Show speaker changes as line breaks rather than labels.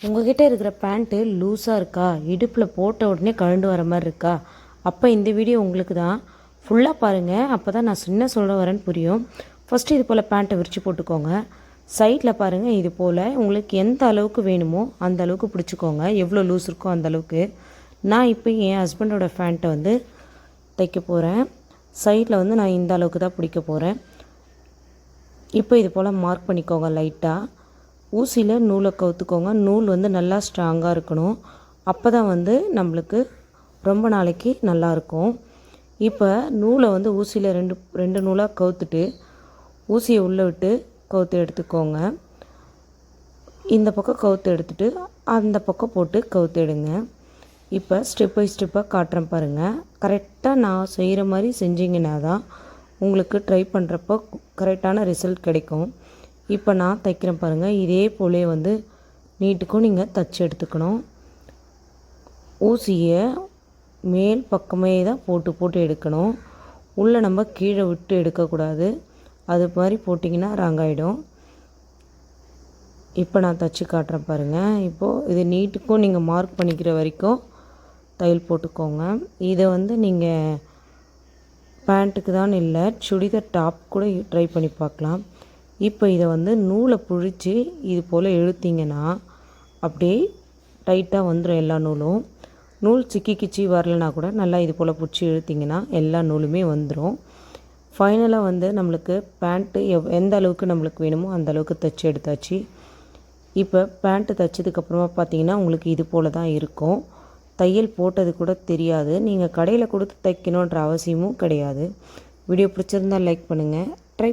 உங்ககிட்ட இருக்கிற பேண்ட்டு லூஸாக இருக்கா, இடுப்பில் போட்ட உடனே கழண்டு வர மாதிரி இருக்கா, அப்போ இந்த வீடியோ உங்களுக்கு தான். ஃபுல்லாக பாருங்கள், அப்போ தான் நான் என்ன சொல்ல வரேன்னு புரியும். ஃபஸ்ட்டு இது போல் பேண்ட்டை விரித்து போட்டுக்கோங்க. சைடில் பாருங்கள், இது போல் உங்களுக்கு எந்த அளவுக்கு வேணுமோ அந்த அளவுக்கு பிடிச்சிக்கோங்க. எவ்வளோ லூஸ் இருக்கோ அந்த அளவுக்கு. நான் இப்போ என் ஹஸ்பண்டோட பேண்ட்டை வந்து தைக்க போகிறேன். சைடில் வந்து நான் இந்த அளவுக்கு தான் பிடிக்க போகிறேன். இப்போ இது போல் மார்க் பண்ணிக்கோங்க. லைட்டாக ஊசியில் நூலை கவுத்துக்கோங்க. நூல் வந்து நல்லா ஸ்ட்ராங்காக இருக்கணும். அப்போ தான் வந்து நம்மளுக்கு ரொம்ப நாளைக்கு நல்லாயிருக்கும். இப்போ நூலை வந்து ஊசியில் ரெண்டு நூலாக கவுத்துட்டு ஊசியை உள்ளே விட்டு கவுத்து எடுத்துக்கோங்க. இந்த பக்கம் கவுத்து எடுத்துட்டு அந்த பக்கம் போட்டு கவுத்து எடுங்க. இப்போ ஸ்டெப் பை ஸ்டெப்பாக காட்டுறேன் பாருங்கள். கரெக்டாக நான் செய்கிற மாதிரி செஞ்சிங்கன்னா தான் உங்களுக்கு ட்ரை பண்ணுறப்போ கரெக்டான ரிசல்ட் கிடைக்கும். இப்போ நான் தைக்கிறேன் பாருங்கள். இதே போலே வந்து நீட்டுக்கும் நீங்கள் தைச்சி எடுத்துக்கணும். ஊசியை மேல் பக்கமே தான் போட்டு எடுக்கணும். உள்ளே நம்ம கீழே விட்டு எடுக்கக்கூடாது. அது மாதிரி போட்டிங்கன்னா ராங்காயிடும். இப்போ நான் தைச்சி காட்டுறேன் பாருங்கள். இப்போது இது நீட்டுக்கும் நீங்கள் மார்க் பண்ணிக்கிற வரைக்கும் தையல் போட்டுக்கோங்க. இதை வந்து நீங்கள் பேண்ட்டுக்கு தான் இல்லை, சுடிதார் டாப் கூட ட்ரை பண்ணி பார்க்கலாம். இப்போ இதை வந்து நூலை பிடிச்சி இது போல் இழுத்திங்கன்னா அப்படியே டைட்டாக வந்துடும் எல்லா நூலும். நூல் சிக்கி வரலைன்னா கூட நல்லா இது போல் பிடிச்சி இழுத்திங்கன்னா எல்லா நூலுமே வந்துடும். ஃபைனலாக வந்து நம்மளுக்கு பேண்ட்டு எந்த அளவுக்கு நம்மளுக்கு வேணுமோ அந்த அளவுக்கு தைச்சி எடுத்தாச்சு. இப்போ பேண்ட்டு தைச்சதுக்கப்புறமா பார்த்தீங்கன்னா உங்களுக்கு இது போல் தான் இருக்கும். தையல் போட்டது கூட தெரியாது. நீங்கள் கடையில் கொடுத்து தைக்கணுன்ற அவசியமும் கிடையாது. வீடியோ பிடிச்சிருந்தால் லைக் பண்ணுங்கள். ட்ரை